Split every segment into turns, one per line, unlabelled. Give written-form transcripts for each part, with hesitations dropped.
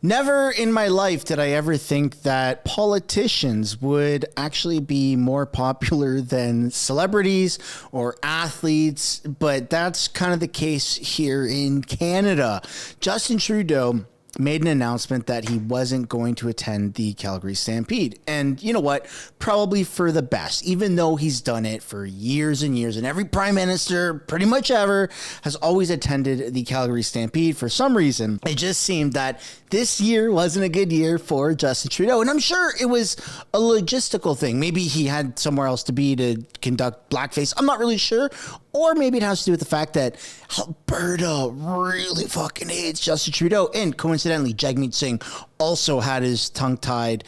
Never in my life did I ever think that politicians would actually be more popular than celebrities or athletes, but that's kind of the case here in Canada. Justin Trudeau made an announcement that he wasn't going to attend the Calgary Stampede. And you know what? Probably for the best, even though he's done it for years and years. And every prime minister, pretty much ever, has always attended the Calgary Stampede. For some reason, it just seemed that this year wasn't a good year for Justin Trudeau. And I'm sure it was a logistical thing. Maybe he had somewhere else to be to conduct blackface. I'm not really sure. Or maybe it has to do with the fact that Alberta really fucking hates Justin Trudeau. And coincidentally, Jagmeet Singh also had his tongue tied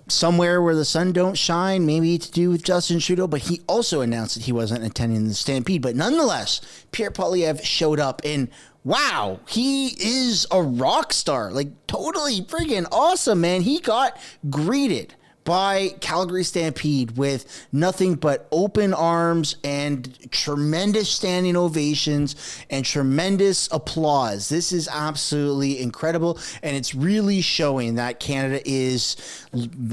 somewhere where the sun don't shine, maybe to do with Justin Trudeau. But he also announced that he wasn't attending the Stampede. But nonetheless, Pierre Poilievre showed up and wow, he is a rock star. Like totally friggin' awesome, man. He got greeted by Calgary Stampede with nothing but open arms and tremendous standing ovations and tremendous applause. This is absolutely incredible, and it's really showing that Canada is,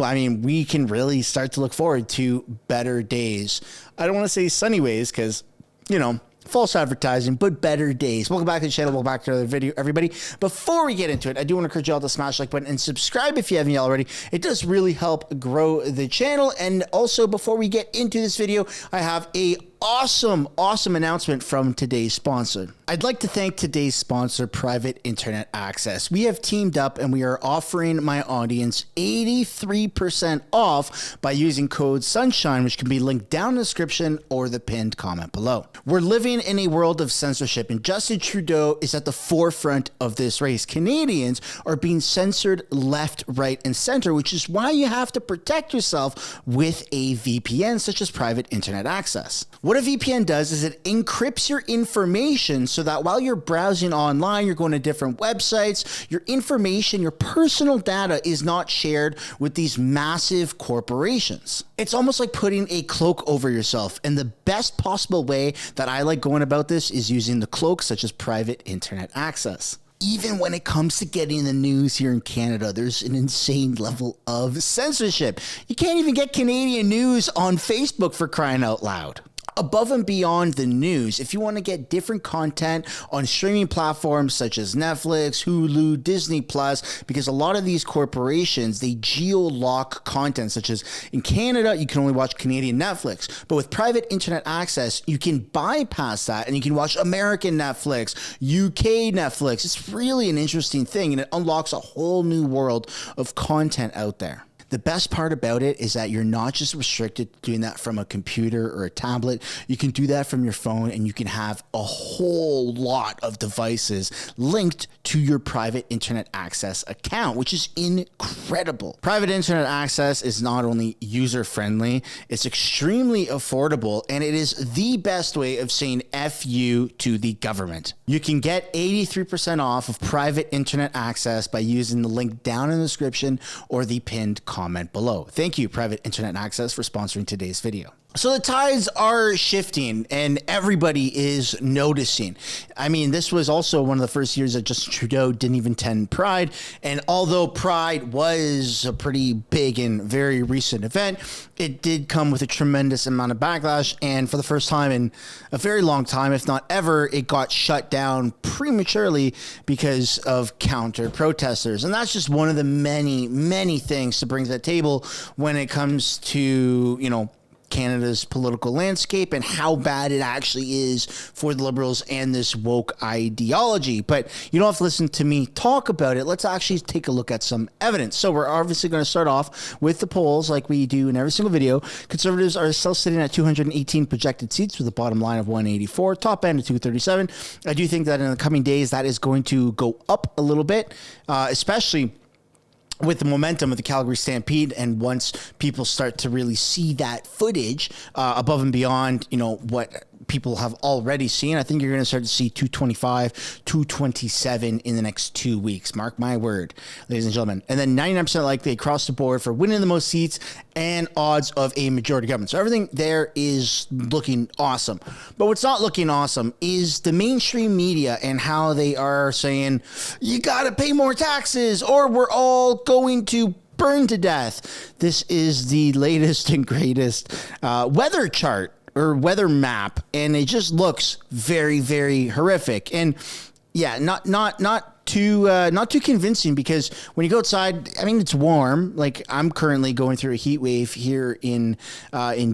I mean, we can really start to look forward to better days. I don't want to say sunny ways because, you know, false advertising, but better days. Welcome back to the channel. Welcome back to another video, everybody. Before we get into it, I do want to encourage you all to smash the like button and subscribe if you haven't yet already. It does really help grow the channel. And also, before we get into this video, I have a awesome announcement from today's sponsor. I'd like to thank today's sponsor, Private Internet Access. We have teamed up and we are offering my audience 83% off by using code SUNSHINE, which can be linked down in the description or the pinned comment below. We're living in a world of censorship, and Justin Trudeau is at the forefront of this race. Canadians are being censored left, right, and center, which is why you have to protect yourself with a VPN, such as Private Internet Access. What a VPN does is it encrypts your information so that while you're browsing online, you're going to different websites, your information, your personal data is not shared with these massive corporations. It's almost like putting a cloak over yourself. And the best possible way that I like going about this is using the cloak such as Private Internet Access. Even when it comes to getting the news here in Canada, there's an insane level of censorship. You can't even get Canadian news on Facebook, for crying out loud. Above and beyond the news, if you want to get different content on streaming platforms such as Netflix, Hulu, Disney Plus, because a lot of these corporations, they geo-lock content, such as in Canada, you can only watch Canadian Netflix. But with Private Internet Access, you can bypass that and you can watch American Netflix, UK Netflix. It's really an interesting thing, and it unlocks a whole new world of content out there. The best part about it is that you're not just restricted to doing that from a computer or a tablet. You can do that from your phone, and you can have a whole lot of devices linked to your Private Internet Access account, which is incredible. Private Internet Access is not only user-friendly, it's extremely affordable, and it is the best way of saying F you to the government. You can get 83% off of Private Internet Access by using the link down in the description or the pinned comment below. Thank you, Private Internet Access, for sponsoring today's video. So the tides are shifting and everybody is noticing. I mean, this was also one of the first years that Justin Trudeau didn't even attend Pride. And although Pride was a pretty big and very recent event, it did come with a tremendous amount of backlash. And for the first time in a very long time, if not ever, it got shut down prematurely because of counter protesters. And that's just one of the many things to bring to the table when it comes to, you know, Canada's political landscape and how bad it actually is for the Liberals and this woke ideology. But you don't have to listen to me talk about it. Let's actually take a look at some evidence. So we're obviously going to start off with the polls like we do in every single video. Conservatives are still sitting at 218 projected seats with a bottom line of 184, top end of 237. I do think that in the coming days that is going to go up a little bit, especially with the momentum of the Calgary Stampede, and once people start to really see that footage above and beyond, you know, what people have already seen. I think you're going to start to see 225, 227 in the next 2 weeks. Mark my word, ladies and gentlemen. And then 99% likely across the board for winning the most seats and odds of a majority government. So everything there is looking awesome. But what's not looking awesome is the mainstream media and how they are saying, you got to pay more taxes or we're all going to burn to death. This is the latest and greatest weather chart or weather map, and it just looks very, very horrific. And yeah, not too convincing, because when you go outside, I mean, it's warm. Like, I'm currently going through a heat wave here in northern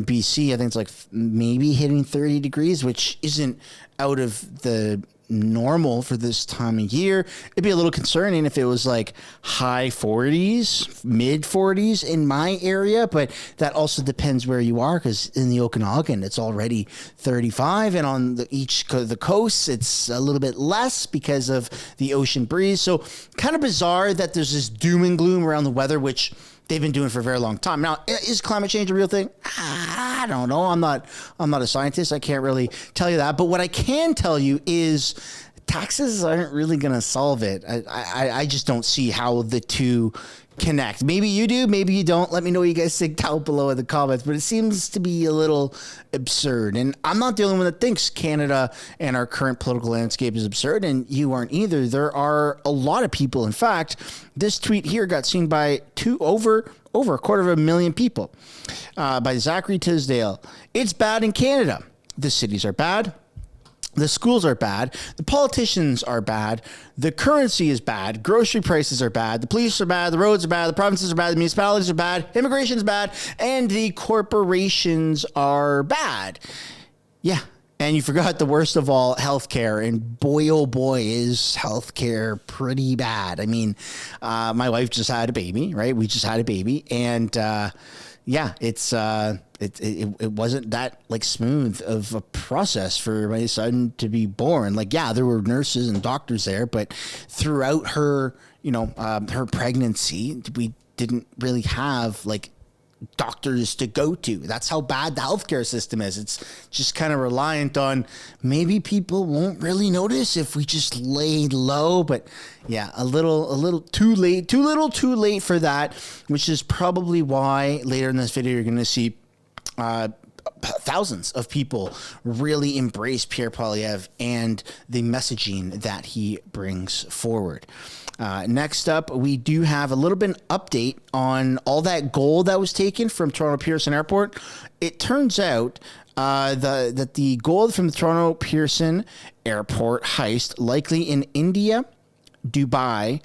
BC. I think it's like maybe hitting 30 degrees, which isn't out of the normal for this time of year. It'd be a little concerning if it was like high 40s, mid 40s in my area, but that also depends where you are, because in the Okanagan it's already 35, and on the coasts it's a little bit less because of the ocean breeze. So kind of bizarre that there's this doom and gloom around the weather, which they've been doing for a very long time. Now, is climate change a real thing? I don't know. I'm not a scientist. I can't really tell you that. But what I can tell you is taxes aren't really going to solve it. I just don't see how the two connect. Maybe you do, maybe you don't. Let me know what you guys think down below in the comments, but it seems to be a little absurd. And I'm not the only one that thinks Canada and our current political landscape is absurd, and you aren't either. There are a lot of people. In fact, this tweet here got seen by over 250,000 people by Zachary Tisdale. It's bad in Canada. The cities are bad. The schools are bad. The politicians are bad. The currency is bad. Grocery prices are bad. The police are bad. The roads are bad. The provinces are bad. The municipalities are bad. Immigration is bad. And the corporations are bad. Yeah. And you forgot the worst of all, healthcare. And boy, oh boy, is healthcare pretty bad. I mean, my wife just had a baby, right? We just had a baby. And yeah, it wasn't that like smooth of a process for my son to be born. Like, yeah, there were nurses and doctors there, but throughout her, her pregnancy, we didn't really have like doctors to go to. That's how bad the healthcare system is. It's just kind of reliant on, maybe people won't really notice if we just lay low, but yeah, a little too late, too little too late for that, which is probably why later in this video you're going to see thousands of people really embrace Pierre Poilievre and the messaging that he brings forward. Next up, we do have a little bit of an update on all that gold that was taken from Toronto Pearson Airport. It turns out that the gold from the Toronto Pearson Airport heist likely in India or Dubai,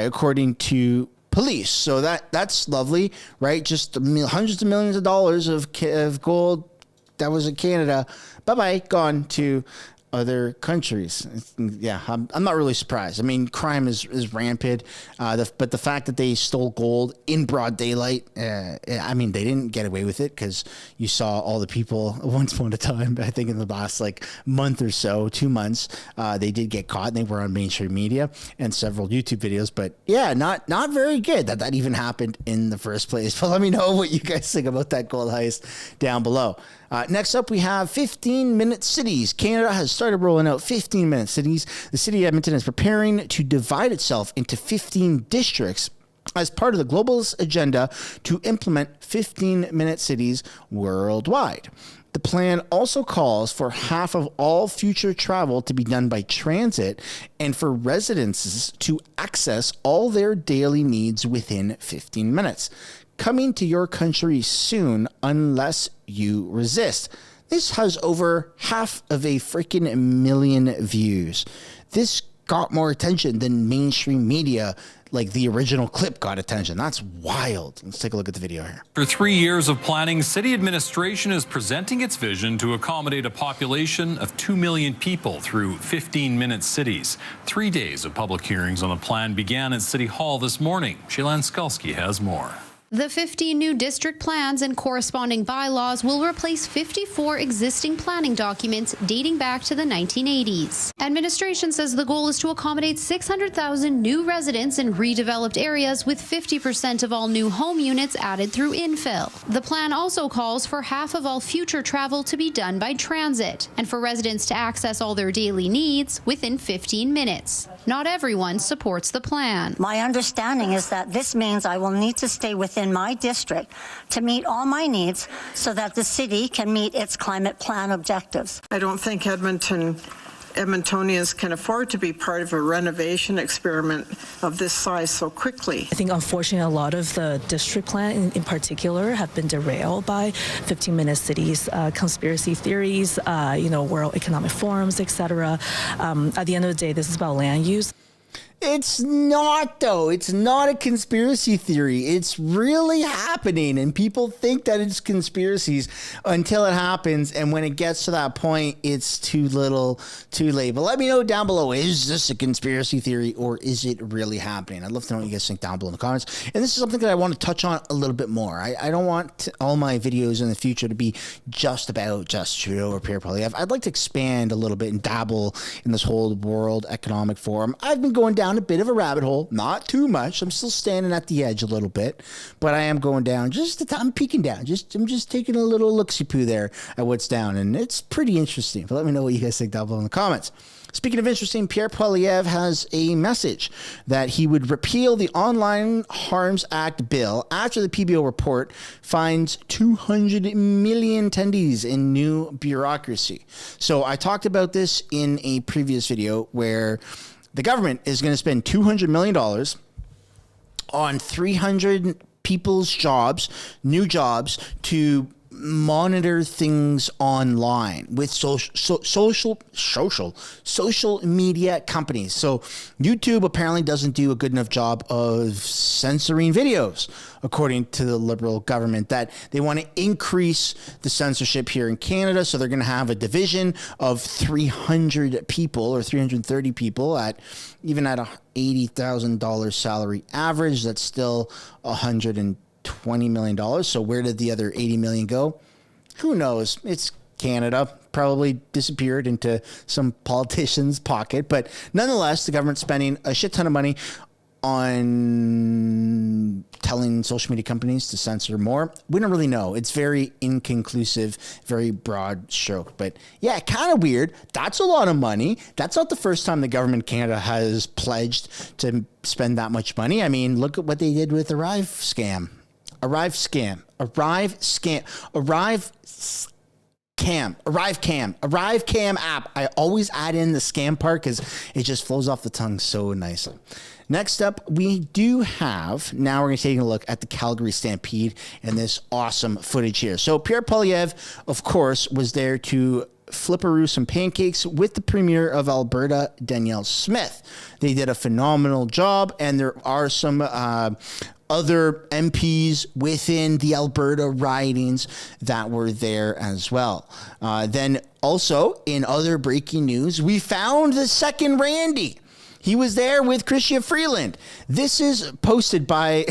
according to police. So that's lovely, right? Just hundreds of millions of dollars of gold that was in Canada. Bye-bye, gone to other countries. Yeah, I'm not really surprised. I mean, crime is rampant, but the fact that they stole gold in broad daylight, I mean, they didn't get away with it, because you saw all the people once upon a time, I think in the last like month or so, 2 months, they did get caught, and they were on mainstream media and several YouTube videos. But yeah, not very good that even happened in the first place. But let me know what you guys think about that gold heist down below. Next up, we have 15-minute cities. Canada has started rolling out 15-minute cities. The city of Edmonton is preparing to divide itself into 15 districts as part of the globalist agenda to implement 15-minute cities worldwide. The plan also calls for half of all future travel to be done by transit, and for residents to access all their daily needs within 15 minutes. Coming to your country soon, unless you resist. This has over 500,000 million views. This got more attention than mainstream media, like the original clip got attention. That's wild. Let's take a look at the video here.
After 3 years of planning, city administration is presenting its vision to accommodate a population of 2 million people through 15-minute cities. 3 days of public hearings on the plan began at City Hall this morning. Shailen Skulski has more.
The 50 new district plans and corresponding bylaws will replace 54 existing planning documents dating back to the 1980s. Administration says the goal is to accommodate 600,000 new residents in redeveloped areas, with 50% of all new home units added through infill. The plan also calls for half of all future travel to be done by transit, and for residents to access all their daily needs within 15 minutes. Not everyone supports the plan.
My understanding is that this means I will need to stay within my district to meet all my needs so that the city can meet its climate plan objectives.
I don't think Edmontonians can afford to be part of a renovation experiment of this size so quickly.
I think unfortunately a lot of the district plan in particular have been derailed by 15-minute cities, conspiracy theories, World Economic Forums, etc. At the end of the day, this is about land use.
It's not, though. It's not a conspiracy theory. It's really happening, and people think that it's conspiracies until it happens, and when it gets to that point, it's too little, too late. But let me know down below, is this a conspiracy theory, or is it really happening? I'd love to know what you guys think down below in the comments. And this is something that I want to touch on a little bit more. I don't want all my videos in the future to be just about Trudeau or Pierre Poilievre. I'd like to expand a little bit and dabble in this whole World Economic Forum. I've been going down a bit of a rabbit hole, not too much. I'm still standing at the edge a little bit, but I am going down. I'm peeking down. I'm just taking a little look-see-poo there at what's down, and it's pretty interesting. But let me know what you guys think down below in the comments. Speaking of interesting, Pierre Poilievre has a message that he would repeal the Online Harms Act bill after the PBO report finds 200 million attendees in new bureaucracy. So I talked about this in a previous video where the government is going to spend $200 million on 300 people's jobs, new jobs, to monitor things online with social media companies. So YouTube apparently doesn't do a good enough job of censoring videos, according to the Liberal government, that they want to increase the censorship here in Canada. So they're going to have a division of 300 people or 330 people at a $80,000 salary average. That's still $120 million. So where did the other 80 million go? Who knows? It's Canada. Probably disappeared into some politician's pocket. But nonetheless, the government's spending a shit ton of money on telling social media companies to censor more. We don't really know. It's very inconclusive, very broad stroke. But yeah, kind of weird. That's a lot of money. That's not the first time the government of Canada has pledged to spend that much money. I mean, look at what they did with Arrive Cam app. I always add in the scam part because it just flows off the tongue so nicely. Next up, we do have, now we're going to take a look at the Calgary Stampede and this awesome footage here. So Pierre Poilievre, of course, was there to flipperoo some pancakes with the Premier of Alberta, Danielle Smith. They did a phenomenal job, and there are some other MPs within the Alberta ridings that were there as well. Then also, in other breaking news, we found the second Randy. He was there with Chrystia Freeland. This is posted by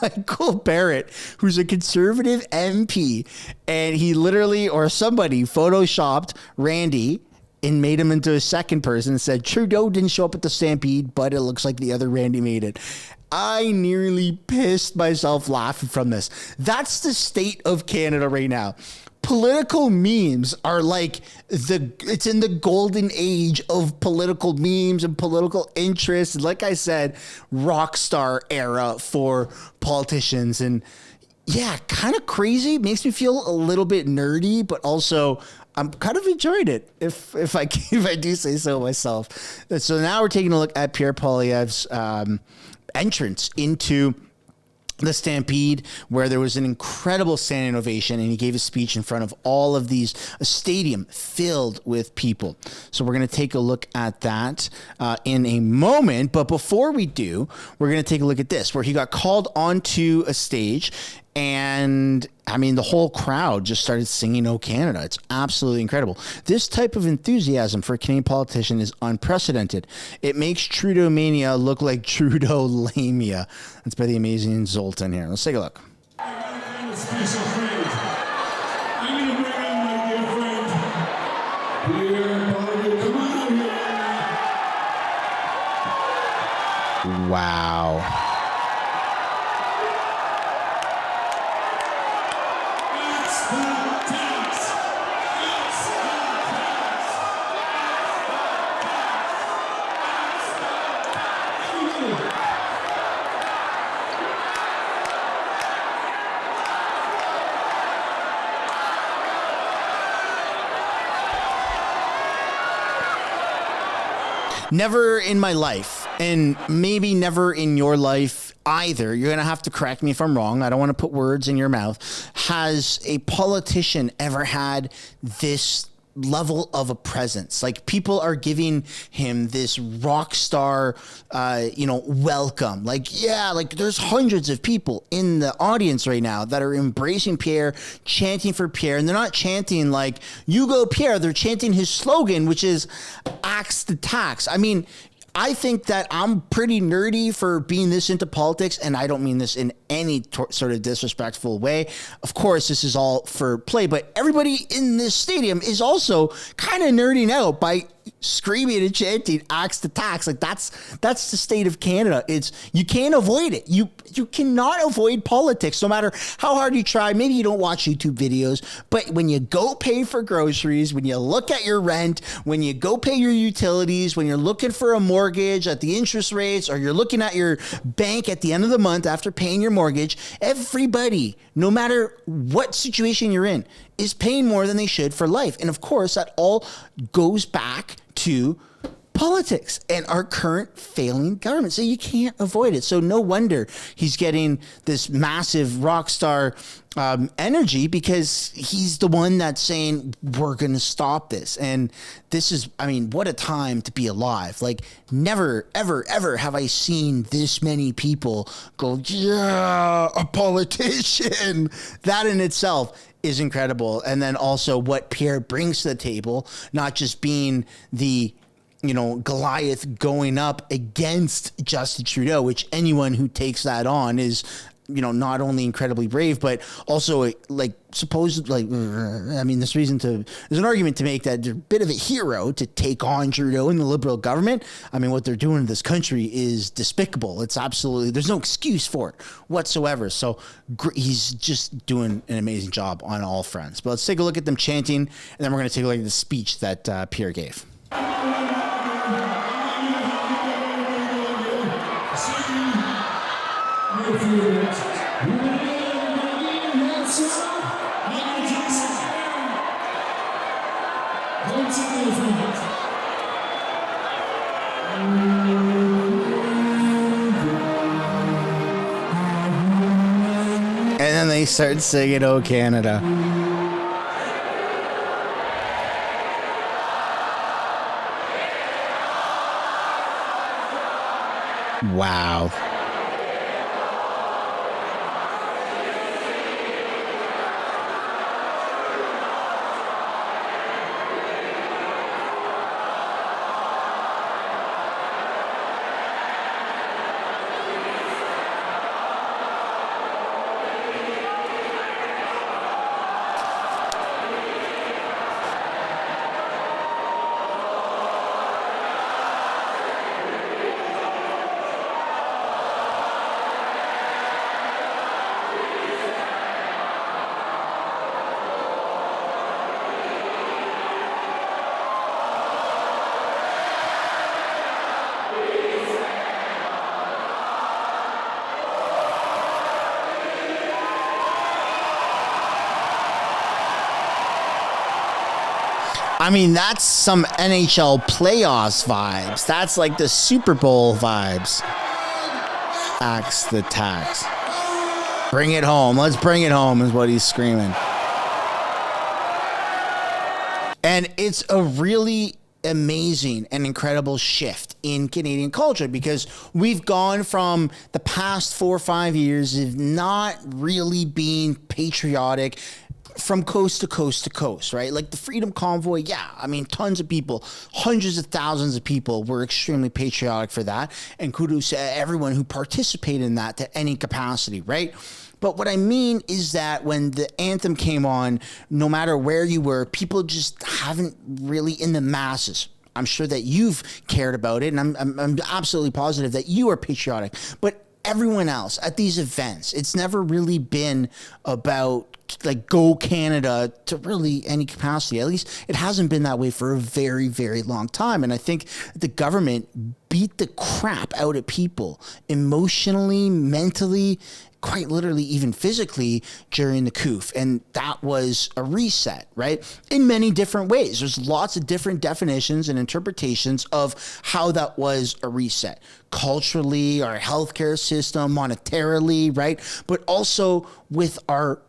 Michael Barrett, who's a Conservative MP, and he literally, or somebody, photoshopped Randy and made him into a second person and said, Trudeau didn't show up at the Stampede, but it looks like the other Randy made it. I nearly pissed myself laughing from this. That's the state of Canada right now. Political memes are like it's in the golden age of political memes and political interests. Like I said, rock star era for politicians. And yeah, kind of crazy. Makes me feel a little bit nerdy, but also I'm kind of enjoying it, if I do say so myself. So now we're taking a look at Pierre Poilievre's entrance into the Stampede, where there was an incredible standing ovation, and he gave a speech in front of all of these, a stadium filled with people. So we're going to take a look at that in a moment. But before we do, we're going to take a look at this, where he got called onto a stage And I mean, the whole crowd just started singing "Oh Canada." It's absolutely incredible. This type of enthusiasm for a Canadian politician is unprecedented. It makes Trudeau mania look like Trudeau lamia. That's by the amazing Zoltan here. Let's take a look.
I'm a special friend. I'm going to bring in my dear friend, Pierre Poilievre. Come on out here.
Wow. Never in my life, and maybe never in your life either, you're going to have to correct me if I'm wrong, I don't want to put words in your mouth, has a politician ever had this level of a presence? Like, people are giving him this rock star, welcome. Like, yeah, like there's hundreds of people in the audience right now that are embracing Pierre, chanting for Pierre, and they're not chanting like, "You go Pierre," they're chanting his slogan, which is "Axe the tax." I mean, I think that I'm pretty nerdy for being this into politics, and I don't mean this in any sort of disrespectful way. Of course, this is all for play, but everybody in this stadium is also kind of nerding out by screaming and chanting "Axe the tax." Like, that's the state of Canada. It's, you can't avoid it. You cannot avoid politics, no matter how hard you try. Maybe you don't watch YouTube videos, but when you go pay for groceries, when you look at your rent, when you go pay your utilities, when you're looking for a mortgage at the interest rates, or you're looking at your bank at the end of the month after paying your mortgage, everybody, no matter what situation you're in, is paying more than they should for life. And of course, that all goes back to politics and our current failing government. So you can't avoid it. So no wonder he's getting this massive rock star energy, because he's the one that's saying, we're going to stop this. And this is, I mean, what a time to be alive. Like, never, ever, ever have I seen this many people go, yeah, a politician. That in itself is incredible. And then also what Pierre brings to the table, not just being the, Goliath going up against Justin Trudeau, which anyone who takes that on is, not only incredibly brave, but also there's an argument to make that they're a bit of a hero to take on Trudeau and the Liberal government. I mean, what they're doing in this country is despicable. It's absolutely, there's no excuse for it whatsoever. So he's just doing an amazing job on all fronts. But let's take a look at them chanting, and then we're going to take a look at the speech that Pierre gave. And then they start singing "Oh Canada." Wow. I mean, that's some NHL playoffs vibes. That's like the Super Bowl vibes. Axe the tax. Bring it home. Let's bring it home is what he's screaming. And it's a really amazing and incredible shift in Canadian culture, because we've gone from the past 4 or 5 years of not really being patriotic from coast to coast to coast, right? Like the Freedom Convoy, yeah, I mean, tons of people, hundreds of thousands of people were extremely patriotic for that. And kudos to everyone who participated in that to any capacity, right? But what I mean is that when the anthem came on, no matter where you were, people just haven't really, in the masses. I'm sure that you've cared about it, and I'm absolutely positive that you are patriotic. But everyone else at these events, it's never really been about like go Canada to really any capacity. At least it hasn't been that way for a very, very long time. And I think the government beat the crap out of people emotionally, mentally, quite literally, even physically during the coup. And that was a reset, right? In many different ways. There's lots of different definitions and interpretations of how that was a reset. Culturally, our healthcare system, monetarily, right? But also with our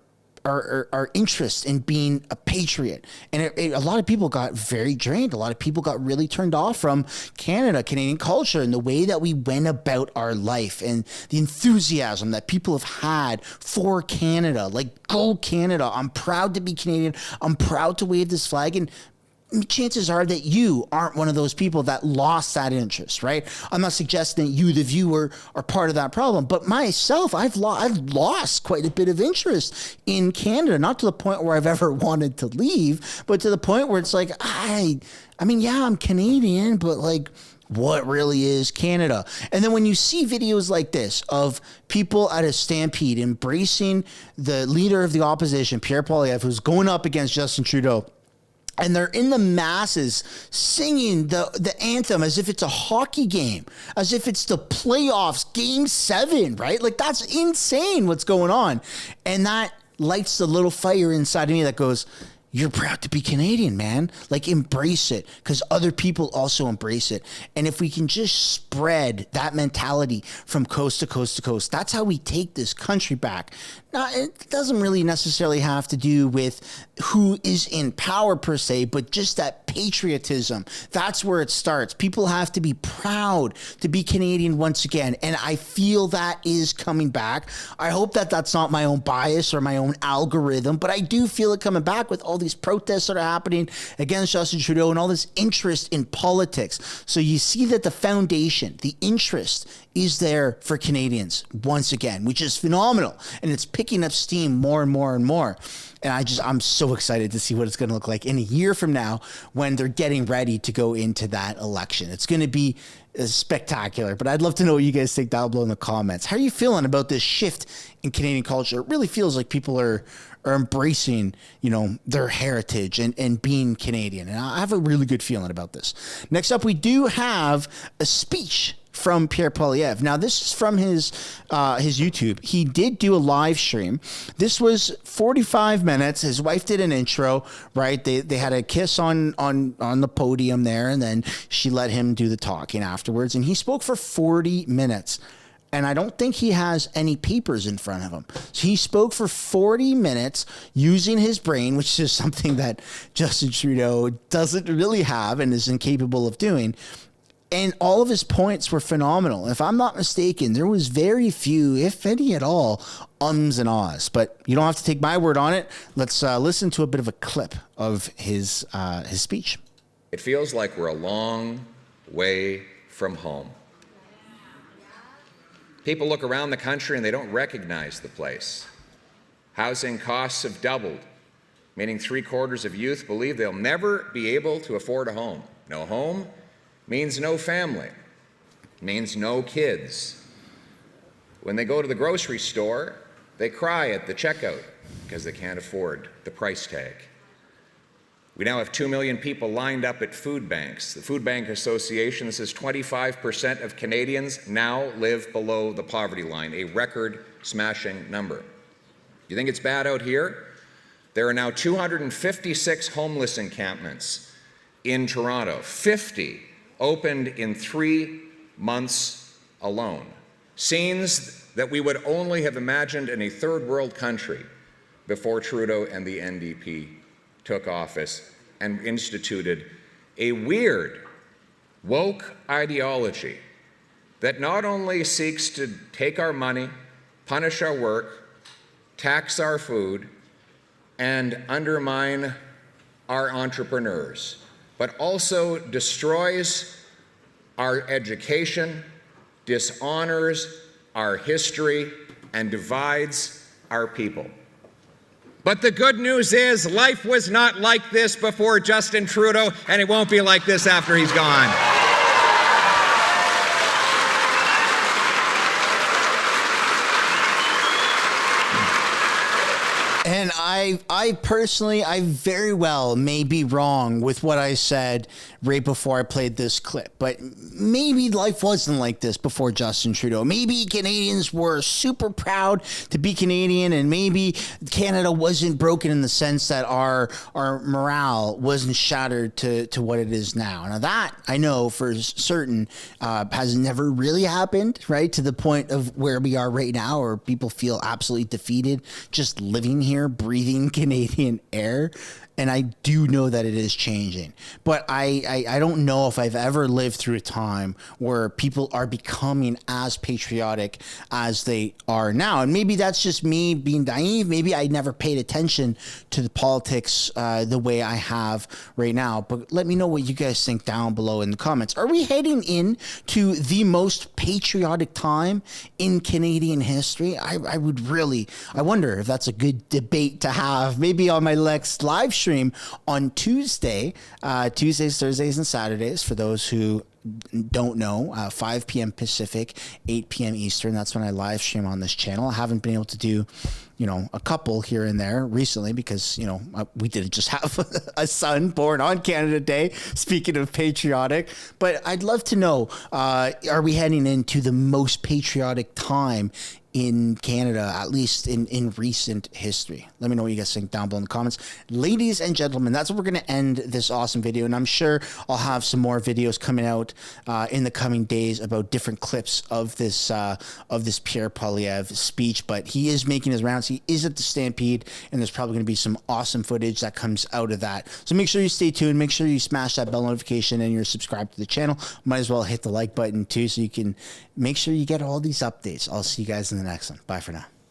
interest in being a patriot. And a lot of people got very drained. A lot of people got really turned off from Canada, Canadian culture, and the way that we went about our life and the enthusiasm that people have had for Canada. Like, go Canada. I'm proud to be Canadian. I'm proud to wave this flag. And chances are that you aren't one of those people that lost that interest, right? I'm not suggesting that you, the viewer, are part of that problem, but myself, I've lost quite a bit of interest in Canada, not to the point where I've ever wanted to leave, but to the point where it's like, I mean, yeah, I'm Canadian, but like, what really is Canada? And then when you see videos like this of people at a stampede embracing the leader of the opposition, Pierre Poilievre, who's going up against Justin Trudeau, and they're in the masses singing the anthem as if it's a hockey game, as if it's the playoffs, game 7, right? Like, that's insane what's going on. And that lights the little fire inside of me that goes, you're proud to be Canadian, man. Like, embrace it, because other people also embrace it. And if we can just spread that mentality from coast to coast to coast, that's how we take this country back. Now, it doesn't really necessarily have to do with who is in power per se, but just that patriotism. That's where it starts. People have to be proud to be Canadian once again. And I feel that is coming back. I hope that that's not my own bias or my own algorithm, but I do feel it coming back with all these protests that are happening against Justin Trudeau and all this interest in politics. So you see that the foundation, the interest is there for Canadians once again, which is phenomenal. And it's picking up steam more and more and more. And I'm so excited to see what it's going to look like in a year from now when they're getting ready to go into that election. It's going to be spectacular, but I'd love to know what you guys think down below in the comments. How are you feeling about this shift in Canadian culture? It really feels like people are embracing, their heritage and being Canadian. And I have a really good feeling about this. Next up, we do have a speech from Pierre Poilievre. Now, this is from his YouTube. He did do a live stream. This was 45 minutes. His wife did an intro, right? They had a kiss on the podium there, and then she let him do the talking afterwards. And he spoke for 40 minutes. And I don't think he has any papers in front of him. So he spoke for 40 minutes using his brain, which is something that Justin Trudeau doesn't really have and is incapable of doing. And all of his points were phenomenal. If I'm not mistaken, there was very few, if any at all, ums and ahs. But you don't have to take my word on it. Let's listen to a bit of a clip of his speech.
It feels like we're a long way from home. People look around the country and they don't recognize the place. Housing costs have doubled, meaning 3/4 of youth believe they'll never be able to afford a home. No home means no family, means no kids. When they go to the grocery store, they cry at the checkout because they can't afford the price tag. We now have 2 million people lined up at food banks. The Food Bank Association says 25% of Canadians now live below the poverty line, a record-smashing number. You think it's bad out here? There are now 256 homeless encampments in Toronto, 50 opened in 3 months alone. Scenes that we would only have imagined in a third world country before Trudeau and the NDP took office and instituted a weird, woke ideology that not only seeks to take our money, punish our work, tax our food, and undermine our entrepreneurs, but also destroys our education, dishonors our history, and divides our people. But the good news is life was not like this before Justin Trudeau, and it won't be like this after he's gone.
And I personally, I very well may be wrong with what I said right before I played this clip, but maybe life wasn't like this before Justin Trudeau. Maybe Canadians were super proud to be Canadian, and maybe Canada wasn't broken in the sense that our morale wasn't shattered to what it is now. Now that I know for certain has never really happened, right? To the point of where we are right now, where people feel absolutely defeated just living here, breathing Canadian air. And I do know that it is changing, but I don't know if I've ever lived through a time where people are becoming as patriotic as they are now. And maybe that's just me being naive. Maybe I never paid attention to the politics the way I have right now. But let me know what you guys think down below in the comments. Are we heading in to the most patriotic time in Canadian history? I wonder if that's a good debate to have maybe on my next live stream on Tuesdays, Thursdays, and Saturdays. For those who don't know, 5 p.m. Pacific, 8 p.m. Eastern. That's when I live stream on this channel. I haven't been able to do, a couple here and there recently because, we did just have a son born on Canada Day, speaking of patriotic. But I'd love to know, are we heading into the most patriotic time in Canada, at least in recent history? Let me know what you guys think down below in the comments. Ladies and gentlemen, that's what we're going to end this awesome video. And I'm sure I'll have some more videos coming out in the coming days about different clips of this Pierre Poilievre speech. But he is making his rounds. He is at the Stampede, and there's probably going to be some awesome footage that comes out of that. So make sure you stay tuned. Make sure you smash that bell notification and you're subscribed to the channel. Might as well hit the like button too, so you can make sure you get all these updates. I'll see you guys in the next one. Bye for now.